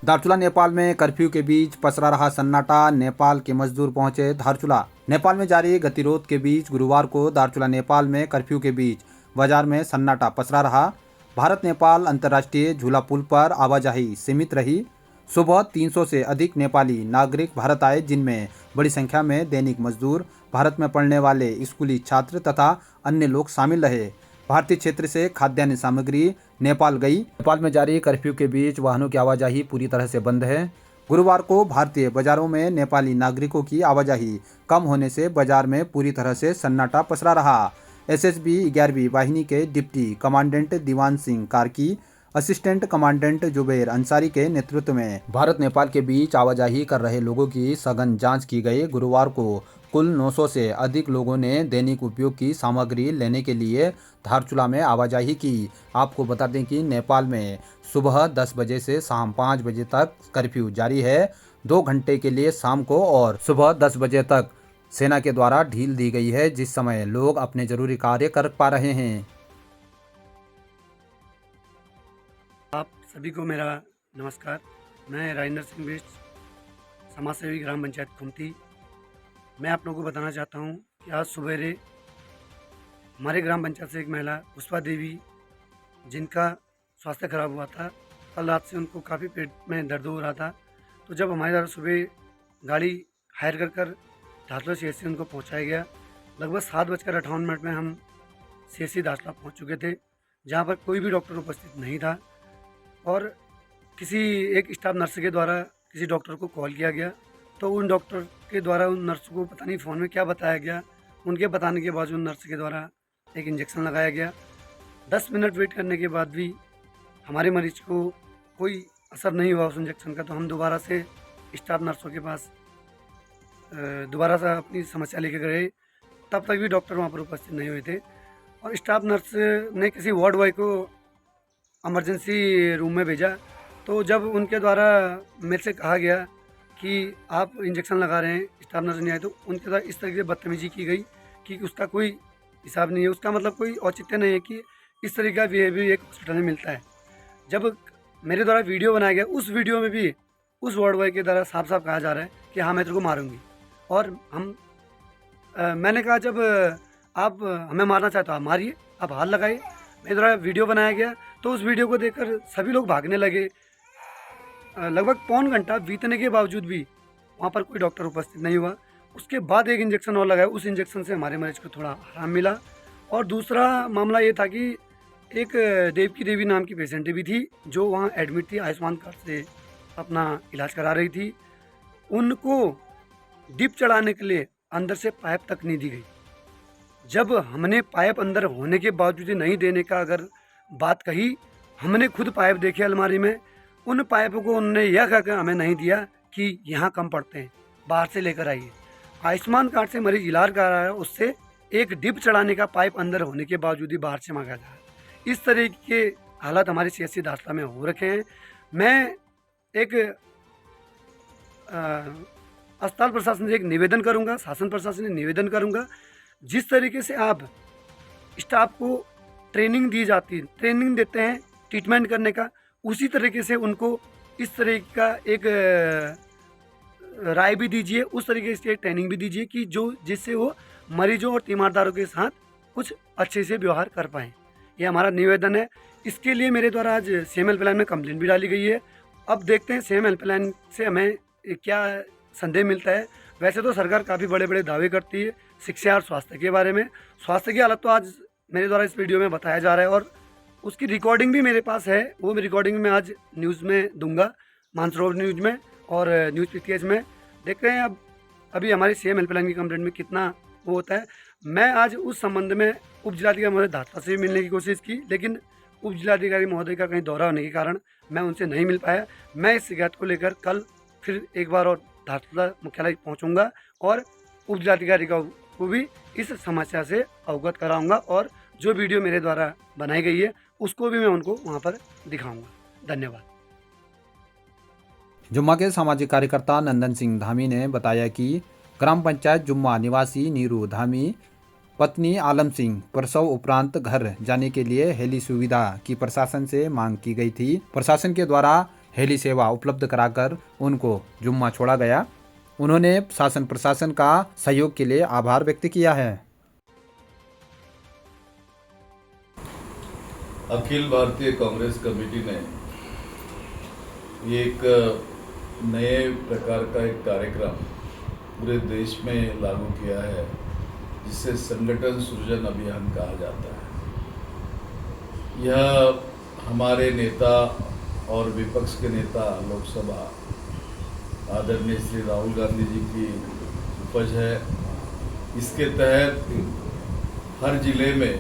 धारचूला नेपाल में कर्फ्यू के बीच पसरा रहा सन्नाटा। नेपाल के मजदूर पहुंचे धारचूला। नेपाल में जारी गतिरोध के बीच गुरुवार को धारचूला नेपाल में कर्फ्यू के बीच बाजार में सन्नाटा पसरा रहा। भारत नेपाल अंतर्राष्ट्रीय झूला पुल पर आवाजाही सीमित रही। सुबह 300 से अधिक नेपाली नागरिक भारत आए, जिनमें बड़ी संख्या में दैनिक मजदूर, भारत में पढ़ने वाले स्कूली छात्र तथा अन्य लोग शामिल रहे। भारतीय क्षेत्र से खाद्यान्न सामग्री नेपाल गई। नेपाल में जारी कर्फ्यू के बीच वाहनों की आवाजाही पूरी तरह से बंद है। गुरुवार को भारतीय बाजारों में नेपाली नागरिकों की आवाजाही कम होने से बाजार में पूरी तरह से सन्नाटा पसरा रहा। एसएसबी 11वीं वाहिनी के deputy commandant Diwan Singh Karki, assistant commandant Zubair Ansari के नेतृत्व में भारत नेपाल के बीच आवाजाही कर रहे लोगों की सघन जांच की गई। गुरुवार को कुल 900 से अधिक लोगों ने दैनिक उपयोग की सामग्री लेने के लिए धारचूला में आवाजाही की। आपको बता दें कि नेपाल में सुबह 10 बजे से शाम 5 बजे तक कर्फ्यू जारी है। 2 घंटे के लिए शाम को और सुबह 10 बजे तक सेना के द्वारा ढील दी गई है, जिस समय लोग अपने जरूरी कार्य कर पा रहे हैं। आप सभी को मेरा नमस्कार। मैं राजेंद्र सिंह बिष्ट, समाज सेवी, ग्राम पंचायत खुमती। मैं आप लोगों को बताना चाहता हूं कि आज सवेरे हमारे ग्राम पंचायत से एक महिला पुष्पा देवी, जिनका स्वास्थ्य खराब हुआ था, कल रात से उनको काफ़ी पेट में दर्द हो रहा था। तो जब हमारे द्वारा सुबह गाड़ी हायर कर धारचूला CHC उनको पहुंचाया गया। लगभग 7:58 में हम CHC धारचूला पहुँच चुके थे, जहाँ पर कोई भी डॉक्टर उपस्थित नहीं था और किसी एक स्टाफ नर्स के द्वारा किसी डॉक्टर को कॉल किया गया। तो उन डॉक्टर के द्वारा उन नर्स को पता नहीं फ़ोन में क्या बताया गया। उनके बताने के बाद उन नर्स के द्वारा एक इंजेक्शन लगाया गया। 10 मिनट वेट करने के बाद भी हमारे मरीज को कोई असर नहीं हुआ उस इंजेक्शन का। तो हम दोबारा से स्टाफ नर्सों के पास दोबारा से अपनी समस्या लेकर गए। तब तक भी डॉक्टर वहाँ पर उपस्थित नहीं हुए थे और स्टाफ नर्स ने किसी वार्ड बॉय को इमरजेंसी रूम में भेजा। तो जब उनके द्वारा मेरे से कहा गया कि आप इंजेक्शन लगा रहे हैं, स्टाफ नर्स नहीं आए, तो उनके साथ इस तरीके से बदतमीजी की गई कि उसका कोई हिसाब नहीं है। उसका मतलब कोई औचित्य नहीं है कि इस तरीके का बिहेवियर एक हॉस्पिटल में मिलता है। जब मेरे द्वारा वीडियो बनाया गया, उस वीडियो में भी उस वार्ड बॉय के द्वारा साफ साफ कहा जा रहा है कि हाँ, मैं तेरे को मारूंगी। और मैंने कहा, जब आप हमें मारना चाहते हो आप मारिए, आप हाथ लगाइए। मेरे द्वारा वीडियो बनाया गया तो उस वीडियो को देखकर सभी लोग भागने लगे। लगभग पौन घंटा बीतने के बावजूद भी वहाँ पर कोई डॉक्टर उपस्थित नहीं हुआ। उसके बाद एक इंजेक्शन और लगाया। उस इंजेक्शन से हमारे मरीज को थोड़ा आराम मिला। और दूसरा मामला ये था कि एक देवकी देवी नाम की पेशेंट भी थी, जो वहाँ एडमिट थी, आयुष्मान कार्ड से अपना इलाज करा रही थी। उनको डिप चढ़ाने के लिए अंदर से पाइप तक नहीं दी गई। जब हमने पाइप अंदर होने के बावजूद नहीं देने का अगर बात कही, हमने खुद पाइप देखे अलमारी में। उन पाइपों को उन्होंने यह कहकर हमें नहीं दिया कि यहाँ कम पड़ते हैं, बाहर से लेकर आइए। आयुष्मान कार्ड से मरीज इलाज करा रहा है, उससे एक डिप चढ़ाने का पाइप अंदर होने के बावजूद ही बाहर से मांगा जा रहा है। इस तरह के हालात हमारे CHC धारचूला में हो रखे हैं। मैं एक अस्पताल प्रशासन से एक निवेदन करूँगा, शासन प्रशासन से निवेदन करूँगा, जिस तरीके से आप स्टाफ को ट्रेनिंग दी जाती है, ट्रेनिंग देते हैं ट्रीटमेंट करने का, उसी तरीके से उनको इस तरह का एक राय भी दीजिए, उस तरीके से एक ट्रेनिंग भी दीजिए कि जिससे वो मरीजों और तीमारदारों के साथ कुछ अच्छे से व्यवहार कर पाएँ। ये हमारा निवेदन है। इसके लिए मेरे द्वारा आज CM हेल्पलाइन में कंप्लेंट भी डाली गई है। अब देखते हैं CM हेल्पलाइन से हमें क्या संदेह मिलता है। वैसे तो सरकार काफ़ी बड़े बड़े दावे करती है शिक्षा और स्वास्थ्य के बारे में। स्वास्थ्य की हालत तो आज मेरे द्वारा इस वीडियो में बताया जा रहा है और उसकी रिकॉर्डिंग भी मेरे पास है। वो रिकॉर्डिंग में आज न्यूज़ में दूंगा, मानसरोवर न्यूज़ में और न्यूज़ PTH में। देखते हैं अब अभी हमारी CM हेल्पलाइन की कंप्लेंट में कितना वो होता है। मैं आज उस संबंध में उप जिलाधिकारी महोदय धारचूला से भी मिलने की कोशिश की, लेकिन उप जिलाधिकारी महोदय का कहीं दौरा होने के कारण मैं उनसे नहीं मिल पाया। मैं इस शिकायत को लेकर कल फिर एक बार और धारचूला मुख्यालय पहुँचूँगा और उप जिलाधिकारी को भी इस समस्या से अवगत कराऊंगा और जो वीडियो मेरे द्वारा बनाई गई है उसको भी मैं उनको वहां पर दिखाऊंगा। धन्यवाद। जुम्मा के सामाजिक कार्यकर्ता नंदन सिंह धामी ने बताया कि ग्राम पंचायत जुम्मा निवासी नीरू धामी पत्नी आलम सिंह प्रसव उपरांत घर जाने के लिए हेली सुविधा की प्रशासन से मांग की गई थी। प्रशासन के द्वारा हेली सेवा उपलब्ध कराकर उनको जुम्मा छोड़ा गया। उन्होंने शासन प्रशासन का सहयोग के लिए आभार व्यक्त किया है। अखिल भारतीय कांग्रेस कमेटी ने ये एक नए प्रकार का एक कार्यक्रम पूरे देश में लागू किया है, जिसे संगठन सृजन अभियान कहा जाता है। यह हमारे नेता और विपक्ष के नेता लोकसभा आदरणीय श्री राहुल गांधी जी की उपज है। इसके तहत हर जिले में,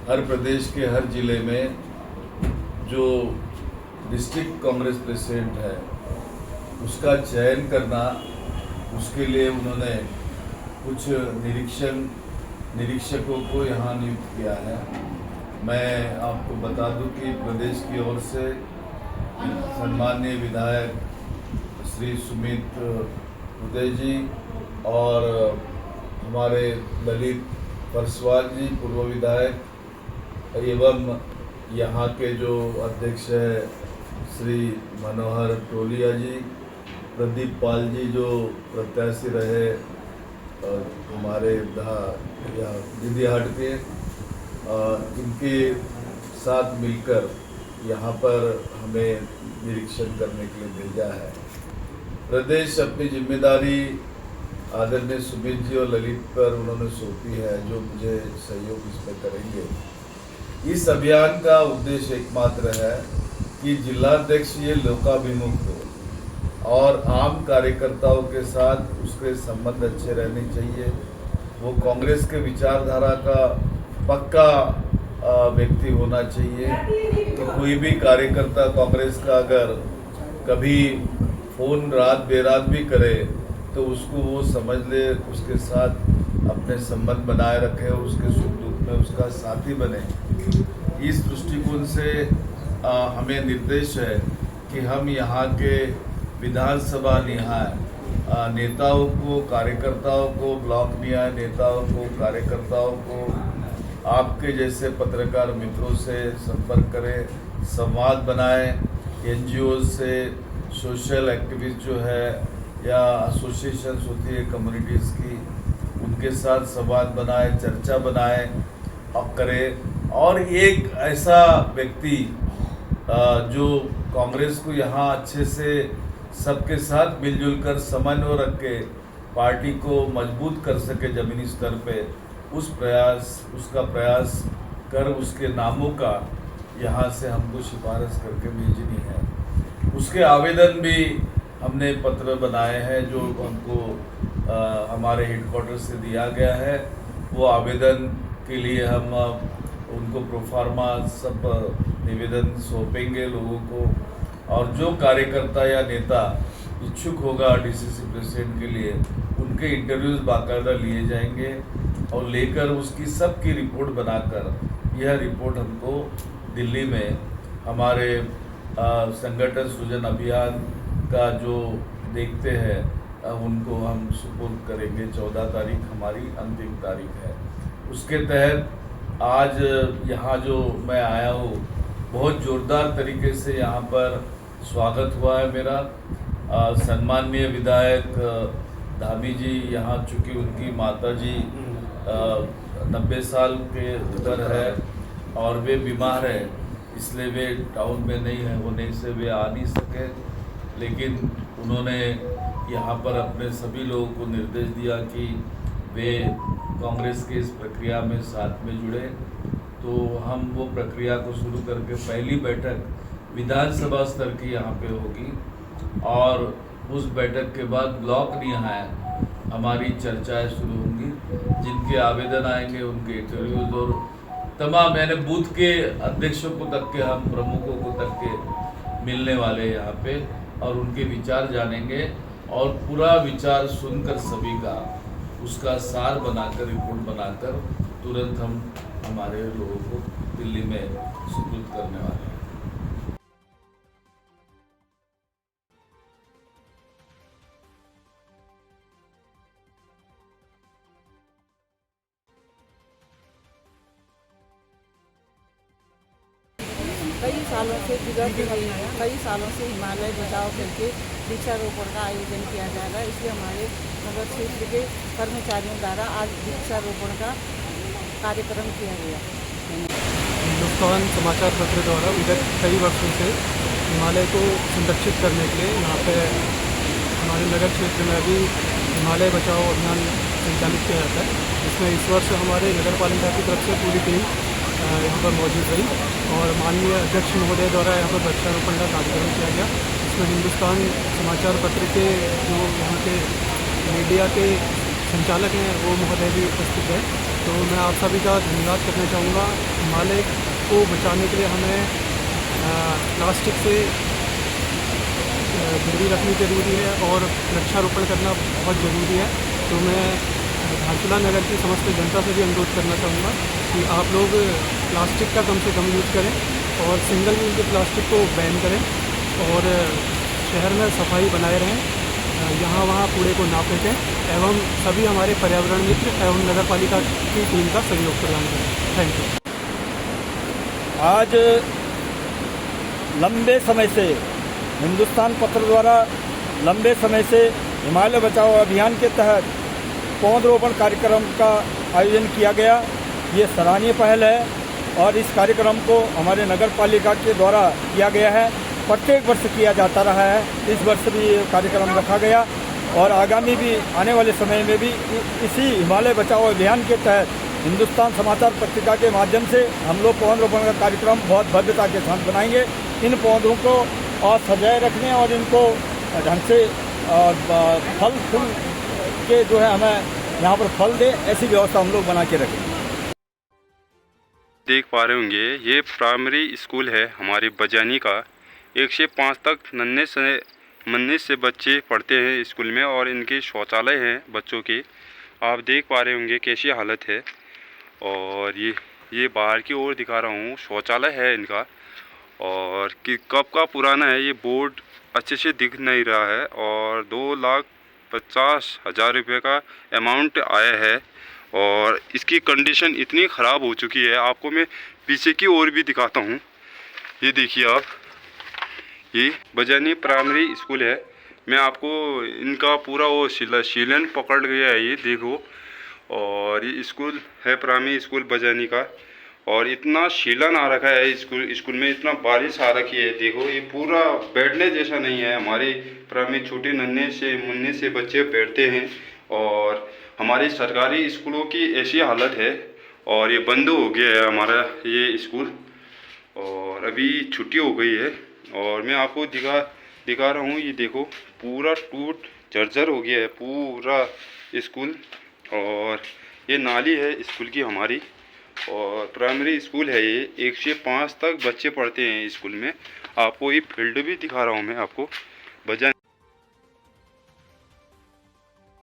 हर प्रदेश के हर जिले में जो डिस्ट्रिक्ट कांग्रेस प्रेसिडेंट है उसका चयन करना, उसके लिए उन्होंने कुछ निरीक्षकों को यहाँ नियुक्त किया है। मैं आपको बता दूं कि प्रदेश की ओर से सम्माननीय विधायक श्री सुमित उदय जी और हमारे ललित परसवाल जी पूर्व विधायक एवं यहाँ के जो अध्यक्ष है श्री मनोहर टोलिया जी, प्रदीप पाल जी जो प्रत्याशी रहे हमारे दीदीहाट के, इनके साथ मिलकर यहाँ पर हमें निरीक्षण करने के लिए भेजा है। प्रदेश अपनी जिम्मेदारी आदरणीय सुमित जी और ललित पर उन्होंने सौंपी है, जो मुझे सहयोग इसमें करेंगे। इस अभियान का उद्देश्य एकमात्र है कि जिलाध्यक्ष ये लोकाभिमुख हो और आम कार्यकर्ताओं के साथ उसके संबंध अच्छे रहने चाहिए। वो कांग्रेस के विचारधारा का पक्का व्यक्ति होना चाहिए। तो कोई भी कार्यकर्ता कांग्रेस का अगर कभी फोन रात बेरात भी करे तो उसको वो समझ ले, उसके साथ अपने संबंध बनाए रखे, उसके सुख दुख में उसका साथी बने। इस दृष्टिकोण से हमें निर्देश है कि हम यहाँ के विधानसभा निहाय नेताओं को, कार्यकर्ताओं को, ब्लॉक निहाय नेताओं को, कार्यकर्ताओं को आपके जैसे पत्रकार मित्रों से संपर्क करें, संवाद बनाएं। एनजीओ से सोशल एक्टिविस्ट जो है या एसोसिएशंस होती है कम्युनिटीज़ की, उनके साथ संवाद बनाएं, चर्चा बनाएं और करें। और एक ऐसा व्यक्ति जो कांग्रेस को यहाँ अच्छे से सबके साथ मिलजुल कर समन्वय रख के पार्टी को मजबूत कर सके जमीनी स्तर पे, उसका प्रयास कर उसके नामों का यहाँ से हमको सिफारिश करके भेजनी है। उसके आवेदन भी हमने पत्र बनाए हैं जो हमको हमारे हेडक्वार्टर से दिया गया है। वो आवेदन के लिए हम उनको प्रोफार्मा सब निवेदन सौंपेंगे लोगों को, और जो कार्यकर्ता या नेता इच्छुक होगा डीसीसी प्रेसिडेंट के लिए, उनके इंटरव्यूज बाकायदा लिए जाएंगे और लेकर उसकी सबकी रिपोर्ट बनाकर यह रिपोर्ट हमको दिल्ली में हमारे संगठन सृजन अभियान का जो देखते हैं उनको हम सुपुर्द करेंगे। 14 तारीख हमारी अंतिम तारीख है। उसके तहत आज यहाँ जो मैं आया हूँ, बहुत ज़ोरदार तरीके से यहाँ पर स्वागत हुआ है मेरा। सम्माननीय विधायक धामी जी यहाँ, चूँकि उनकी माता जी 90 साल के उधर है और वे बीमार है, इसलिए वे टाउन में नहीं है, होने से वे आ नहीं सके। लेकिन उन्होंने यहाँ पर अपने सभी लोगों को निर्देश दिया कि वे कांग्रेस के इस प्रक्रिया में साथ में जुड़े। तो हम वो प्रक्रिया को शुरू करके पहली बैठक विधानसभा स्तर की यहाँ पे होगी और उस बैठक के बाद ब्लॉक निहाय हमारी चर्चाएं शुरू होंगी। जिनके आवेदन आएंगे उनके इंटरव्यूज और तमाम यानी बूथ के अध्यक्षों को तक के, हम प्रमुखों को तक के मिलने वाले यहाँ पे और उनके विचार जानेंगे और पूरा विचार सुनकर सभी का उसका सार बनाकर, रिपोर्ट बनाकर तुरंत हम हमारे लोगों को दिल्ली में सुपुर्द करने वाले हैं। कई सालों से हिमालय बचाओ करके वृक्षारोपण का आयोजन किया जा रहा है। इसलिए हमारे नगर क्षेत्र के कर्मचारियों द्वारा आज वृक्षारोपण का कार्यक्रम किया गया। हिंदुस्तान समाचार पत्र द्वारा विगत कई वर्षों से हिमालय को संरक्षित करने के लिए यहाँ पे हमारे नगर क्षेत्र में भी हिमालय बचाओ अभियान संचालित किया जाता है, जिसमें इस वर्ष हमारे नगर पालिका की तरफ से पूरी टीम यहाँ पर मौजूद रही और माननीय अध्यक्ष महोदय द्वारा यहाँ पर वृक्षारोपण का कार्यक्रम किया गया। इसमें हिंदुस्तान समाचार पत्र के जो यहाँ के मीडिया के संचालक हैं वो महोदय भी उपस्थित है। तो मैं आप सभी का धन्यवाद करना चाहूँगा। हिमालय को बचाने के लिए हमें प्लास्टिक से दूरी रखनी जरूरी है और वृक्षारोपण करना बहुत ज़रूरी है। तो मैं धारचूला नगर की समस्त जनता से भी अनुरोध करना चाहूँगा कि आप लोग प्लास्टिक का कम से कम यूज़ करें और सिंगल यूज़ प्लास्टिक को बैन करें और शहर में सफाई बनाए रहें, यहाँ वहाँ कूड़े को ना फेंकें एवं सभी हमारे पर्यावरण मित्र एवं नगर पालिका की टीम का सहयोग प्रदान करें। Thank you. आज लंबे समय से हिंदुस्तान पत्र द्वारा लंबे समय से हिमालय बचाओ अभियान के तहत पौधरोपण कार्यक्रम का आयोजन किया गया। ये सराहनीय पहल है और इस कार्यक्रम को हमारे नगर पालिका के द्वारा किया गया है। प्रत्येक वर्ष किया जाता रहा है, इस वर्ष भी ये कार्यक्रम रखा गया और आगामी भी आने वाले समय में भी इसी हिमालय बचाओ अभियान के तहत हिंदुस्तान समाचार पत्रिका के माध्यम से हम लोग पौधरोपण का कार्यक्रम बहुत भव्यता के साथ बनाएंगे। इन पौधों को और सजाए रखने और इनको ढंग से फल फूल के जो है हमें यहाँ पर फल दे, ऐसी व्यवस्था हम लोग बना के रखेंगे। देख पा रहे होंगे ये प्राइमरी स्कूल है हमारे बजानी का। 1 से 5 तक नन्हे से बच्चे पढ़ते हैं स्कूल में और इनके शौचालय हैं बच्चों के। आप देख पा रहे होंगे कैसी हालत है। और ये बाहर की ओर दिखा रहा हूँ, शौचालय है इनका और कि कब का पुराना है ये बोर्ड अच्छे से दिख नहीं रहा है। और 2,50,000 रुपये का अमाउंट आया है और इसकी कंडीशन इतनी ख़राब हो चुकी है। आपको मैं पीछे की ओर भी दिखाता हूँ। ये देखिए आप, ये बजानी प्राइमरी स्कूल है। मैं आपको इनका पूरा वो शीलन पकड़ गया है, ये देखो। और ये स्कूल है प्राइमरी स्कूल बजानी का और इतना शीलन आ रखा है स्कूल में, इतना बारिश आ रखी है। देखो ये पूरा बैठने जैसा नहीं है। हमारे प्राइमरी छोटे मुन्ने से बच्चे बैठते हैं और हमारी सरकारी स्कूलों की ऐसी हालत है। और ये बंद हो गया है हमारा ये स्कूल और अभी छुट्टी हो गई है। और मैं आपको दिखा रहा हूँ, ये देखो पूरा टूट जर्जर हो गया है पूरा स्कूल। और ये नाली है स्कूल की हमारी और प्राइमरी स्कूल है ये। 1 से 5 तक बच्चे पढ़ते हैं स्कूल में। आपको ये फील्ड भी दिखा रहा हूँ मैं आपको बजानी।